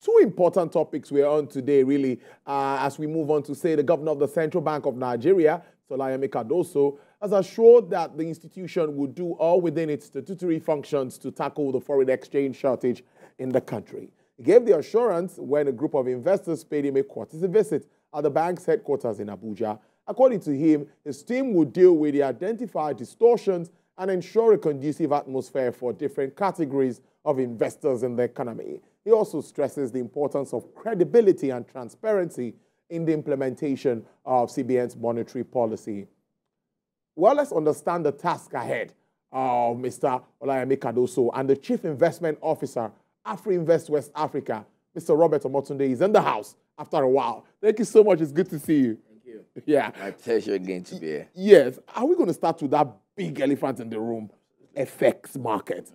two important topics we're on today, really, as we move on to say the governor of the Central Bank of Nigeria, Olayemi Cardoso, has assured that the institution would do all within its statutory functions to tackle the foreign exchange shortage in the country. He gave the assurance when a group of investors paid him a courtesy visit at the bank's headquarters in Abuja. According to him, his team would deal with the identified distortions and ensure a conducive atmosphere for different categories of investors in the economy. He also stresses the importance of credibility and transparency in the implementation of CBN's monetary policy. Well, let's understand the task ahead of Mr. Olayemi Cardoso and the Chief Investment Officer, AfriInvest West Africa, Mr. Robert Omotunde, is in the house after a while. Thank you so much. It's good to see you. Thank you. Yeah. My pleasure again to be here. Yes. Are we going to start with that big elephant in the room, FX market?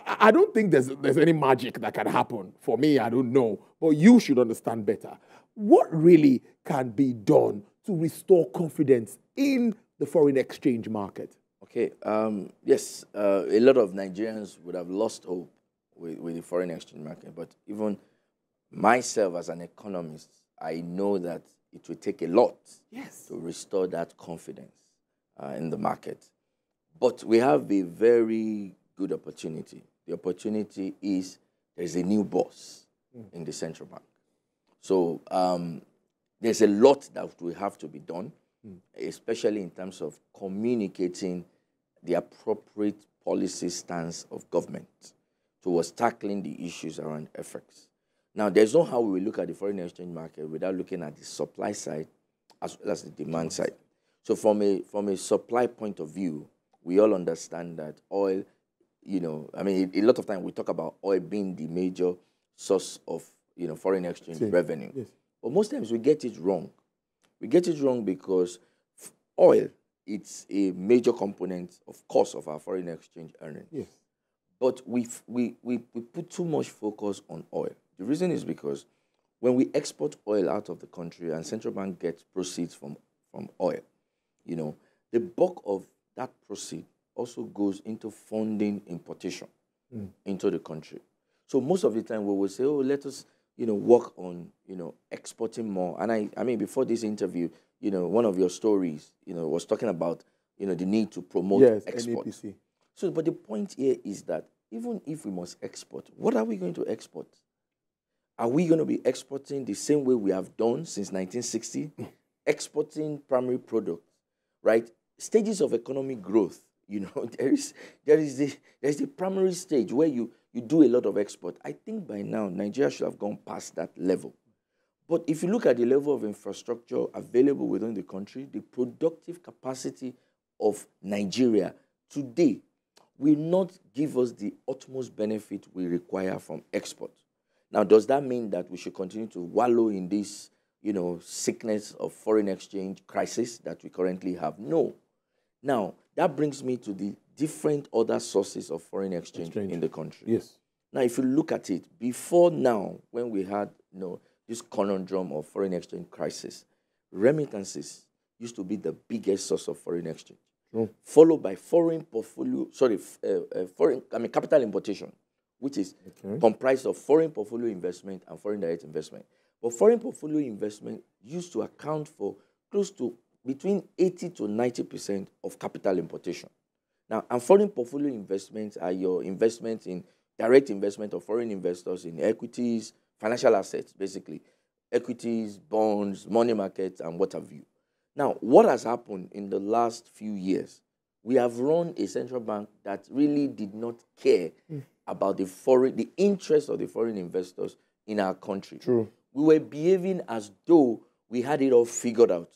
I don't think there's any magic that can happen. For me, I don't know. But you should understand better. What really can be done to restore confidence in the foreign exchange market? Okay. Yes, a lot of Nigerians would have lost hope with the foreign exchange market. But even myself as an economist, I know that it will take a lot to restore that confidence in the market. But we have a very good opportunity. The opportunity is there's a new boss in the central bank. So there's a lot that will have to be done, especially in terms of communicating the appropriate policy stance of government towards tackling the issues around FX. Now, there's no how we will look at the foreign exchange market without looking at the supply side as well as the demand side. So from a supply point of view, we all understand that oil, I mean, a lot of time we talk about oil being the major source of, foreign exchange revenue. Yes. But most times we get it wrong. We get it wrong because oil, it's a major component, of course, of our foreign exchange earnings. Yes. But we put too much focus on oil. The reason is because when we export oil out of the country and central bank gets proceeds from oil, the bulk of that proceed also goes into funding importation into the country. So most of the time we will say, oh, let us, work on, exporting more. And I mean, before this interview, one of your stories, was talking about, the need to promote export. NAPC. So, but the point here is that even if we must export, what are we going to export? Are we going to be exporting the same way we have done since 1960? Exporting primary products, right? Stages of economic growth, there is the primary stage where you do a lot of export. I think by now, Nigeria should have gone past that level. But if you look at the level of infrastructure available within the country, the productive capacity of Nigeria today will not give us the utmost benefit we require from export. Now, does that mean that we should continue to wallow in this, sickness of foreign exchange crisis that we currently have? No. Now, that brings me to the different other sources of foreign exchange in the country. Yes. Now, if you look at it, before now, when we had, this conundrum of foreign exchange crisis, remittances used to be the biggest source of foreign exchange, followed by capital importation, which is comprised of foreign portfolio investment and foreign direct investment. But foreign portfolio investment used to account for close to between 80 to 90% of capital importation. Now, and foreign portfolio investments are your investment in direct investment of foreign investors in equities, financial assets, basically, equities, bonds, money markets, and what have you. Now, what has happened in the last few years? We have run a central bank that really did not care about the interest of the foreign investors in our country. True. We were behaving as though we had it all figured out,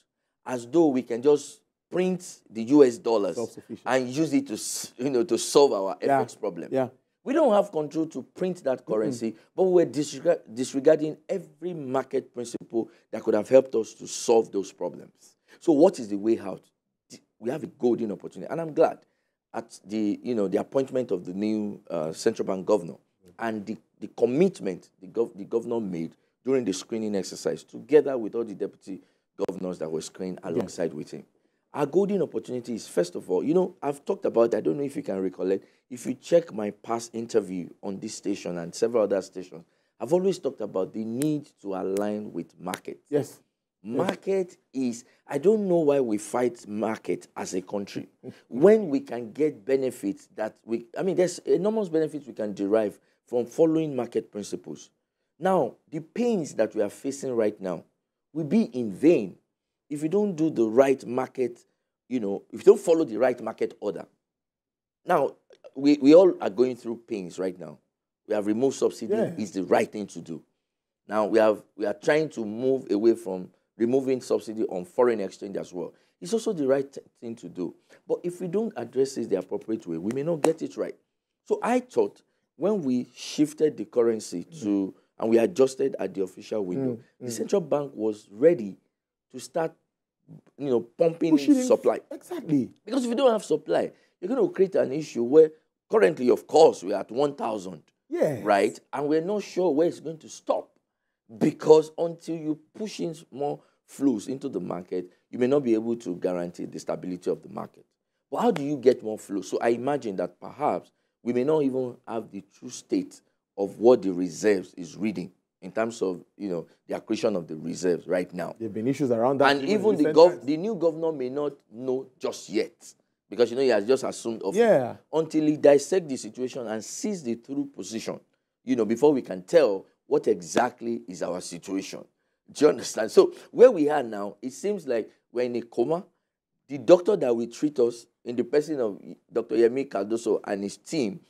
as though we can just print the US dollars and use it to solve our FX problem. Yeah. We don't have control to print that currency, but we were disregarding every market principle that could have helped us to solve those problems. So what is the way out? We have a golden opportunity, and I'm glad at the appointment of the new central bank governor and the commitment the governor made during the screening exercise, together with all the deputy governors that were screened alongside with him. Our golden opportunity is, first of all, I've talked about, I don't know if you can recollect, if you check my past interview on this station and several other stations, I've always talked about the need to align with market. Yes. Market is, I don't know why we fight market as a country. When we can get benefits there's enormous benefits we can derive from following market principles. Now, the pains that we are facing right now will be in vain if you don't do the right market, if you don't follow the right market order. Now, we all are going through pains right now. We have removed subsidy. Yeah. It's the right thing to do. Now, we are trying to move away from removing subsidy on foreign exchange as well. It's also the right thing to do. But if we don't address it the appropriate way, we may not get it right. So I thought when we shifted the currency to, and we adjusted at the official window, the central bank was ready to start, pumping supply. Exactly. Because if you don't have supply, you're going to create an issue where currently, of course, we're at 1,000. Yeah. Right? And we're not sure where it's going to stop. Because until you push in more flows into the market, you may not be able to guarantee the stability of the market. But how do you get more flow? So I imagine that perhaps we may not even have the true state of what the reserves is reading in terms of, the accretion of the reserves right now. There have been issues around that. And even the new governor may not know just yet. Because, he has just assumed office until he dissects the situation and sees the true position, before we can tell what exactly is our situation. Do you understand? So where we are now, it seems like we're in a coma. The doctor that will treat us, in the person of Dr. Olayemi Cardoso and his team,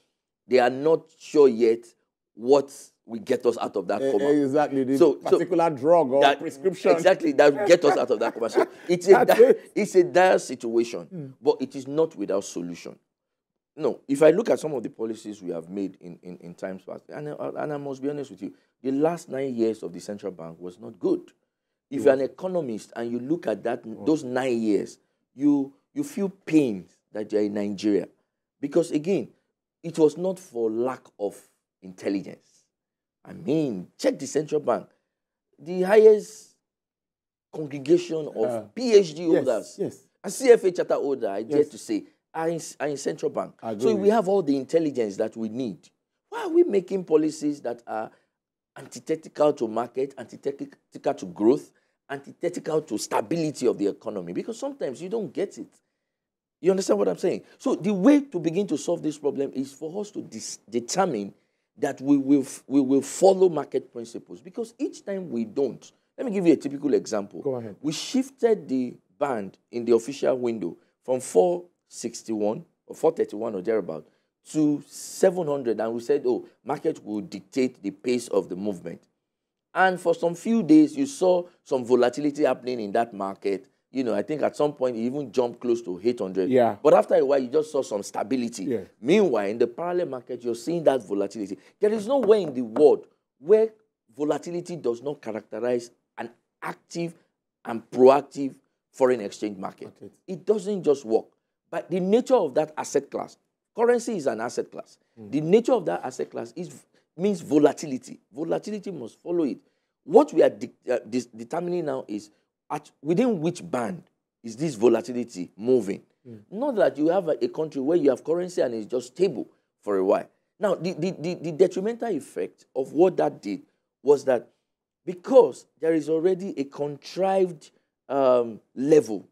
they are not sure yet what will get us out of that coma. Exactly. This particular drug or prescription. Exactly, that will get us out of that coma. So it's a dire situation, but it is not without solution. No, if I look at some of the policies we have made in times past, and I must be honest with you, the last 9 years of the central bank was not good. If you're an economist and you look at those 9 years, you feel pain that you're in Nigeria. Because again, it was not for lack of intelligence. I mean, check the central bank. The highest congregation of PhD holders, and CFA charter holder, I dare to say, are in central bank. So we have all the intelligence that we need. Why are we making policies that are antithetical to market, antithetical to growth, antithetical to stability of the economy? Because sometimes you don't get it. You understand what I'm saying? So the way to begin to solve this problem is for us to determine that we will follow market principles. Because each time we don't, let me give you a typical example. Go ahead. We shifted the band in the official window from 461 or 431 or thereabout to 700, and we said, market will dictate the pace of the movement. And for some few days, you saw some volatility happening in that market. I think at some point, it even jumped close to 800. Yeah. But after a while, you just saw some stability. Yeah. Meanwhile, in the parallel market, you're seeing that volatility. There is nowhere in the world where volatility does not characterize an active and proactive foreign exchange market. Okay. It doesn't just work. But the nature of that asset class, currency is an asset class. The nature of that asset class means volatility. Volatility must follow it. What we are determining now is within which band is this volatility moving. Not that you have a country where you have currency and it's just stable for a while. Now, the detrimental effect of what that did was that because there is already a contrived level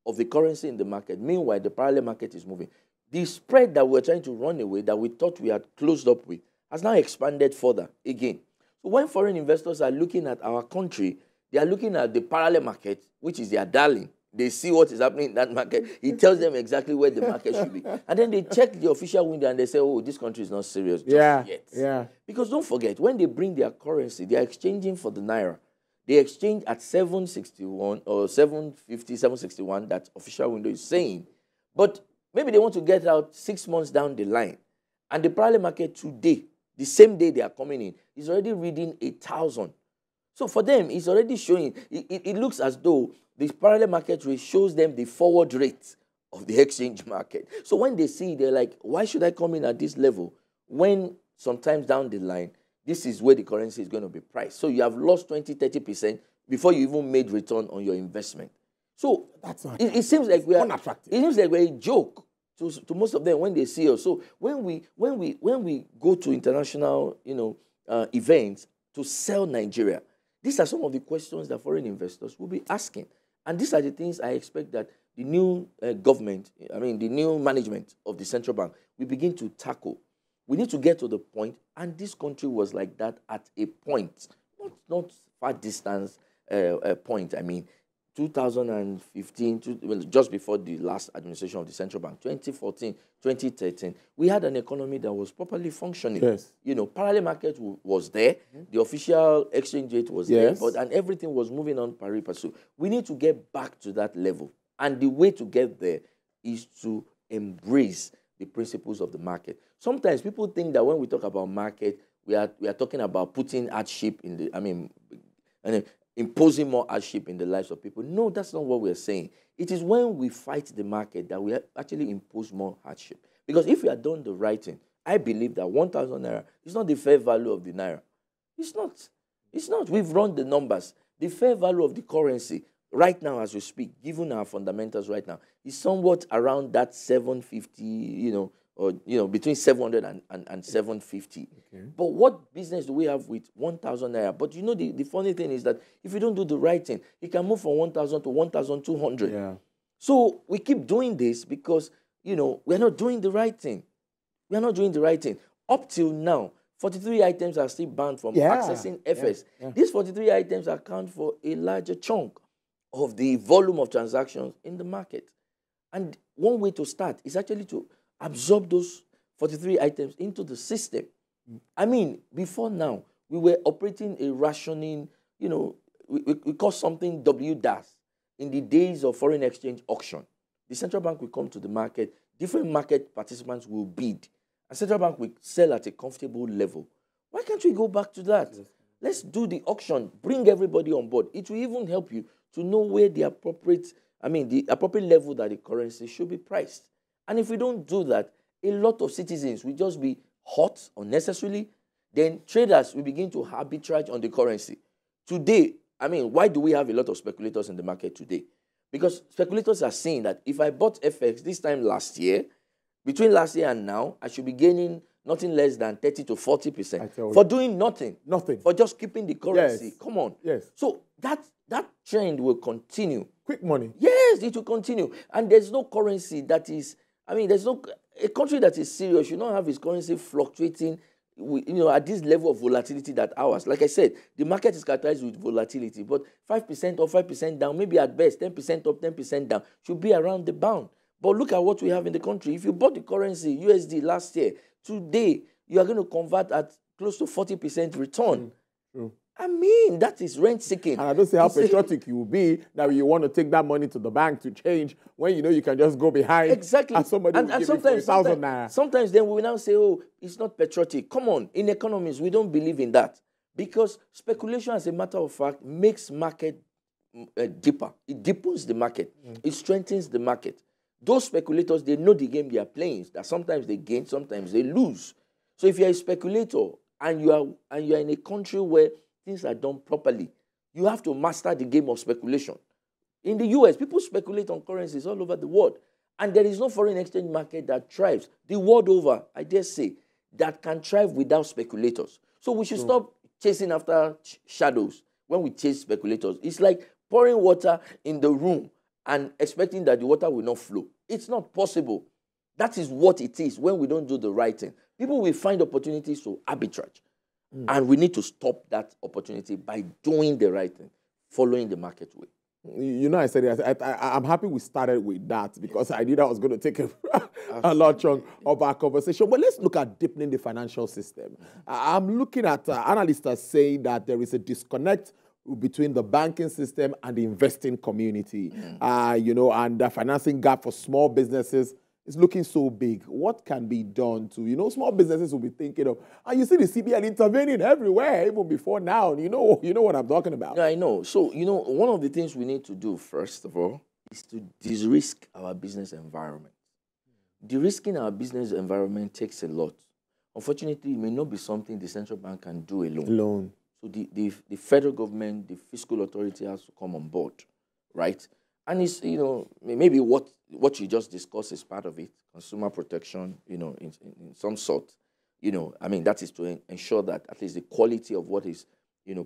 of the currency in the market, meanwhile, the parallel market is moving. The spread that we're trying to run away, that we thought we had closed up with, has now expanded further again. So when foreign investors are looking at our country, they are looking at the parallel market, which is their darling. They see what is happening in that market. It tells them exactly where the market should be. And then they check the official window and they say, this country is not serious just yet. Yeah. Because don't forget, when they bring their currency, they are exchanging for the Naira. They exchange at 761 or 750, 761, that official window is saying. But maybe they want to get out 6 months down the line. And the parallel market today, the same day they are coming in, is already reading 1,000. So for them, it's already showing, it looks as though the parallel market rate shows them the forward rate of the exchange market. So when they see, they're like, why should I come in at this level when sometimes down the line, this is where the currency is going to be priced. So you have lost 20, 30% before you even made return on your investment. So that's not it seems like we're unattractive. It seems like we're a joke to most of them when they see us. So when we go to international events to sell Nigeria? These are some of the questions that foreign investors will be asking. And these are the things I expect that the new government, the new management of the central bank will begin to tackle. We need to get to the point, and this country was like that at a point, not far distance point. 2015, just before the last administration of the central bank, 2014, 2013, we had an economy that was properly functioning. Yes. Parallel market was there, the official exchange rate was there, and everything was moving on pari passu. We need to get back to that level. And the way to get there is to embrace the principles of the market. Sometimes people think that when we talk about market, we are talking about putting hardship in the, imposing more hardship in the lives of people. No, that's not what we're saying. It is when we fight the market that we actually impose more hardship. Because if we had done the right thing, I believe that 1,000 Naira is not the fair value of the Naira. It's not. It's not. We've run the numbers. The fair value of the currency right now as we speak, given our fundamentals right now, is somewhat around that 750, or between 700 and 750. Okay. But what business do we have with 1,000 Naira? But the funny thing is that if you don't do the right thing, it can move from 1,000 to 1,200. Yeah. So we keep doing this because, we're not doing the right thing. We are not doing the right thing. Up till now, 43 items are still banned from accessing FS. Yeah. These 43 items account for a larger chunk of the volume of transactions in the market. And one way to start is actually to absorb those 43 items into the system. Before now, we were operating a rationing, we call something WDAS in the days of foreign exchange auction. The central bank will come to the market, different market participants will bid, and central bank will sell at a comfortable level. Why can't we go back to that? Yes. Let's do the auction, bring everybody on board. It will even help you to know where the appropriate level that the currency should be priced. And if we don't do that, a lot of citizens will just be hurt unnecessarily. Then traders will begin to arbitrage on the currency. Today, why do we have a lot of speculators in the market today? Because speculators are saying that if I bought FX this time last year, between last year and now, I should be gaining nothing less than 30 to 40% for doing nothing. Nothing. For just keeping the currency. Yes. Come on. Yes. So that trend will continue. Quick money. Yes, it will continue. And there's no currency that is, a country that is serious should not have its currency fluctuating at this level of volatility that ours. Like I said, the market is characterized with volatility, but 5% up, 5% down, maybe at best 10% up, 10% down should be around the bound. But look at what we have in the country. If you bought the currency, USD, last year, today, you are going to convert at close to 40% return. True. That is rent-seeking. And I don't see how patriotic you will be that you want to take that money to the bank to change when you can just go behind. Exactly. And somebody will give you 40,000 Naira. Sometimes then we will now say, oh, it's not patriotic. Come on. In economies, we don't believe in that. Because speculation, as a matter of fact, makes market deeper. It deepens the market. It strengthens the market. Those speculators, they know the game they are playing. That sometimes they gain, sometimes they lose. So if you're a speculator and you are in a country where things are done properly, you have to master the game of speculation. In the US, people speculate on currencies all over the world. And there is no foreign exchange market that thrives, the world over, I dare say, that can thrive without speculators. So we should stop chasing after shadows when we chase speculators. It's like pouring water in the room and expecting that the water will not flow. It's not possible. That is what it is when we don't do the right thing. People will find opportunities to arbitrage. And we need to stop that opportunity by doing the right thing, following the market way. I said it. I'm happy we started with that because I knew that was going to take a large chunk of our conversation. But let's look at deepening the financial system. I'm looking at analysts are saying that there is a disconnect between the banking system and the investing community. And the financing gap for small businesses is looking so big. What can be done to, small businesses will be thinking of, and you see the CBN intervening everywhere, even before now. You know what I'm talking about. Yeah, I know. So, one of the things we need to do, first of all, is to de-risk our business environment. De-risking our business environment takes a lot. Unfortunately, it may not be something the central bank can do alone. So the federal government, the fiscal authority has to come on board, right? And it's, maybe what you just discussed is part of it, consumer protection, in some sort. That is to ensure that at least the quality of what is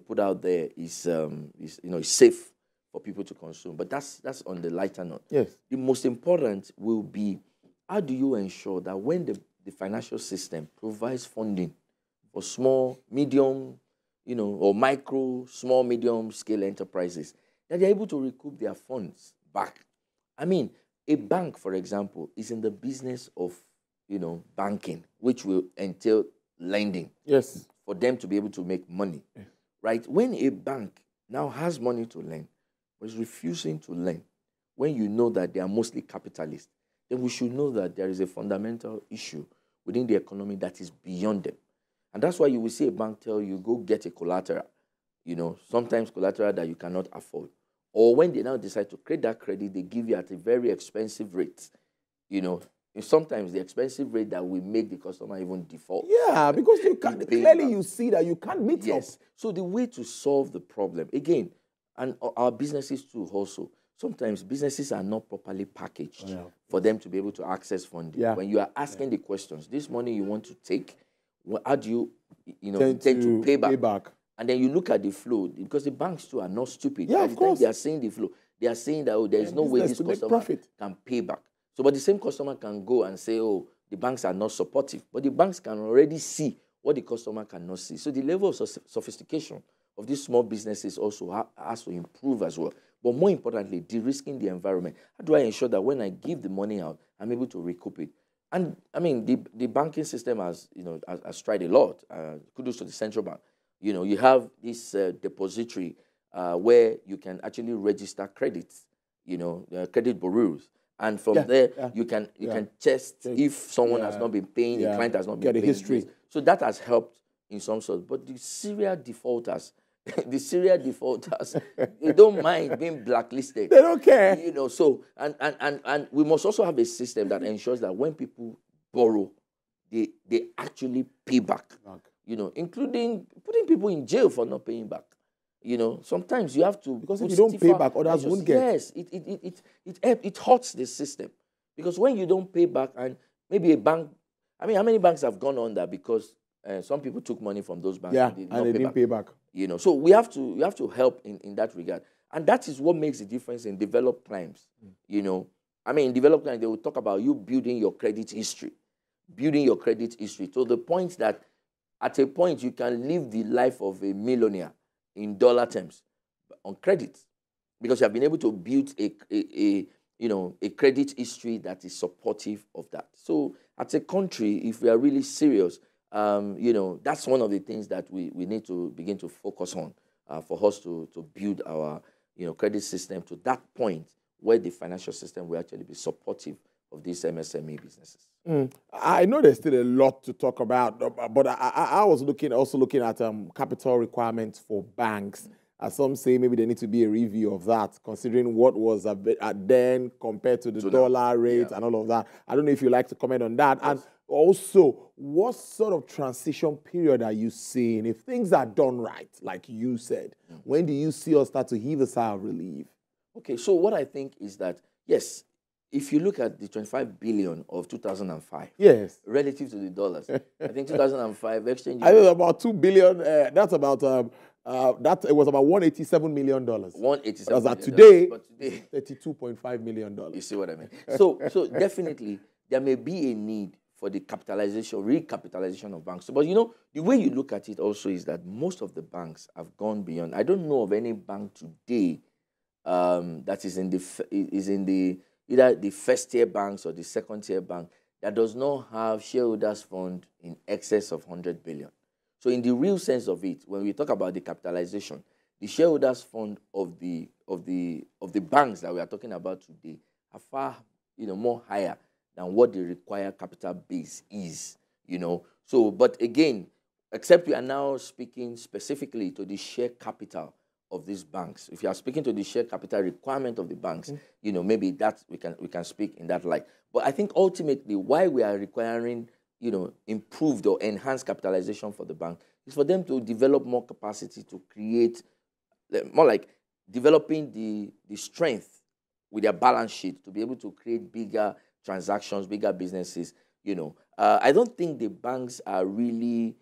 put out there is is safe for people to consume. But that's on the lighter note. Yes. The most important will be, how do you ensure that when the financial system provides funding for small, medium, or micro, small, medium scale enterprises, that they're able to recoup their funds back? I mean, a bank, for example, is in the business of, banking, which will entail lending. Yes. For them to be able to make money, right? When a bank now has money to lend, but is refusing to lend, when you know that they are mostly capitalists, then we should know that there is a fundamental issue within the economy that is beyond them. And that's why you will see a bank tell you, go get a collateral, sometimes collateral that you cannot afford. Or when they now decide to create that credit, they give you at a very expensive rate, and sometimes the expensive rate that will make the customer even default. Yeah, because you can clearly you see that you can't meet up. So the way to solve the problem, again, and our businesses too also, sometimes businesses are not properly packaged for them to be able to access funding. Yeah. When you are asking the questions, this money you want to take, how do you, tend to pay back? And then you look at the flow, because the banks too are not stupid. Yeah, of course. They are saying the flow. They are saying that, there is no way this customer can pay back. So, but the same customer can go and say, oh, the banks are not supportive. But the banks can already see what the customer cannot see. So the level of sophistication of these small businesses also has to improve as well. But more importantly, de-risking the environment. How do I ensure that when I give the money out, I'm able to recoup it? And I mean, the banking system has tried a lot. Kudos to the central bank. You have this depository where you can actually register credits, credit bureaus. And from there, you can test if someone has not been paying, the client has not been paying. Get a history. So that has helped in some sort. But the serial defaulters, they don't mind being blacklisted. They don't care. So and we must also have a system that ensures that when people borrow, they actually pay back. Including putting people in jail for not paying back. Sometimes you have to, because if you don't pay back, others won't get. Yes, it hurts the system, because when you don't pay back, and maybe a bank, I mean, how many banks have gone under because some people took money from those banks and they didn't pay back. So we have to help in that regard, and that is what makes the difference in developed times. I mean, in developed times they will talk about you building your credit history to the point that at a point you can live the life of a millionaire in dollar terms on credit, because you have been able to build a credit history that is supportive of that. So as a country, if we are really serious, that's one of the things that we need to begin to focus on for us to build our credit system to that point where the financial system will actually be supportive of these MSME businesses. I know there's still a lot to talk about, but I was also looking at capital requirements for banks. As some say, maybe there needs to be a review of that, considering what was then compared to the dollar rate and all of that. I don't know if you'd like to comment on that. Yes. And also, what sort of transition period are you seeing? If things are done right, like you said, when do you see us start to heave a sigh of relief? Okay, so what I think is that, yes, if you look at the 25 billion of 2005, yes, relative to the dollars, I think 2005 exchange. I think about 2 billion. That's about it was about $187 million. 187. As today, $32.5 million. You see what I mean? So definitely there may be a need for the recapitalization of banks. But the way you look at it also is that most of the banks have gone beyond. I don't know of any bank today that is in the either the first tier banks or the second tier bank that does not have shareholders fund in excess of 100 billion. So in the real sense of it, when we talk about the capitalization, the shareholders fund of the banks that we are talking about today are far more higher than what the required capital base is. So but again, except we are now speaking specifically to the share capital of these banks. If you are speaking to the share capital requirement of the banks, maybe that we can speak in that light. But I think ultimately why we are requiring, improved or enhanced capitalization for the bank is for them to develop more capacity to create, more like developing the strength with their balance sheet to be able to create bigger transactions, bigger businesses. I don't think the banks are really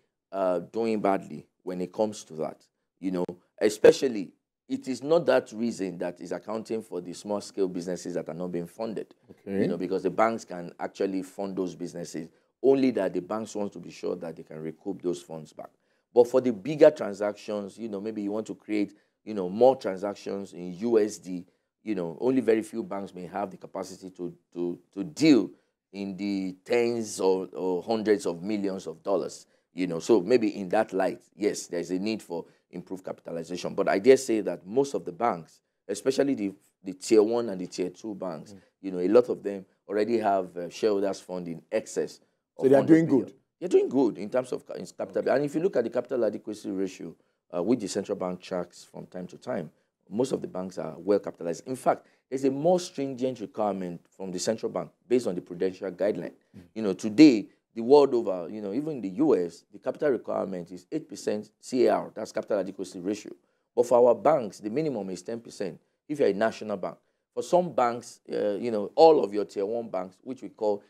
doing badly when it comes to that. you know, especially it is not that reason that is accounting for the small scale businesses that are not being funded, Okay. you know, because the banks can actually fund those businesses, only that the banks want to be sure that they can recoup those funds back. But for the bigger transactions, you know, maybe you want to create, you know, more transactions in USD, you know, only very few banks may have the capacity to deal in the tens or hundreds of millions of dollars, you know. So maybe in that light, yes, there's a need for improved capitalization. But I dare say that most of the banks, especially the tier 1 and the tier 2 banks, you know, a lot of them already have shareholders fund in excess of So they are doing billion. good. They're doing good in terms of capital. And if you look at the capital adequacy ratio, which the central bank tracks from time to time, most of the banks are well capitalized. In fact, there's a more stringent requirement from the central bank based on the prudential guideline. You know, today, the world over, you know, even in the US, the capital requirement is 8% CAR, that's capital adequacy ratio. But for our banks, the minimum is 10% if you're a national bank. For some banks, you know, all of your tier 1 banks, which we call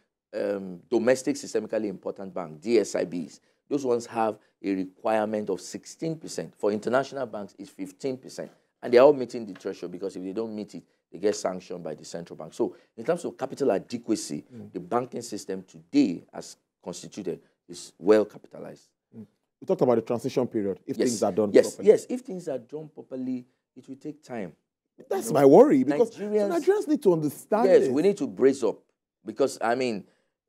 domestic systemically important bank, DSIBs, those ones have a requirement of 16%. For international banks, it's 15%. And they're all meeting the threshold, because if they don't meet it, they get sanctioned by the central bank. So in terms of capital adequacy, the banking system today, as constituted, is well capitalized. We talked about the transition period, if things are done properly. properly. Yes, if things are done properly, it will take time. That's my worry, because Nigerians need to understand this. Yes, we need to brace up, because, I mean,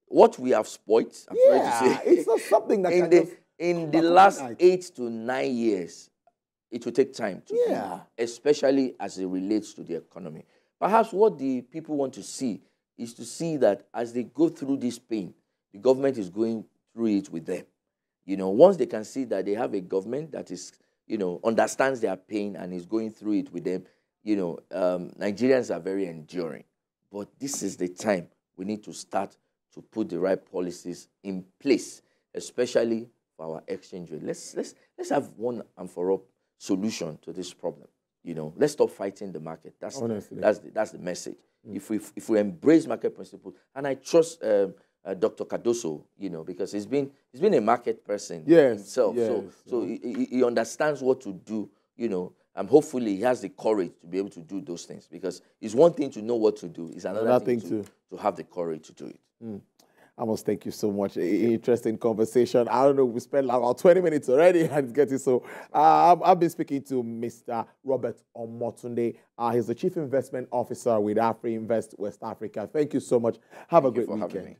what we have spoiled, I'm sorry to say, it's not something that in the last 8 to 9 years, it will take time to build, especially as it relates to the economy. Perhaps what the people want to see is to see that as they go through this pain, the government is going through it with them. You know, once they can see that they have a government that is, you know, understands their pain and is going through it with them, you know, Nigerians are very enduring. But this is the time we need to start to put the right policies in place, especially for our exchange rate. Let's have one and for all solution to this problem. You know, let's stop fighting the market. That's the message. If we embrace market principles, and I trust Dr. Cardoso, you know, because he's been a market person himself. So he understands what to do, you know, and hopefully he has the courage to be able to do those things, because it's one thing to know what to do, it's another thing to have the courage to do it. I must thank you so much. Interesting conversation. I don't know, we spent about 20 minutes already and it's getting so. I've been speaking to Mr. Robert Omotunde. He's the Chief Investment Officer with AfriInvest West Africa. Thank you so much. Have a great weekend.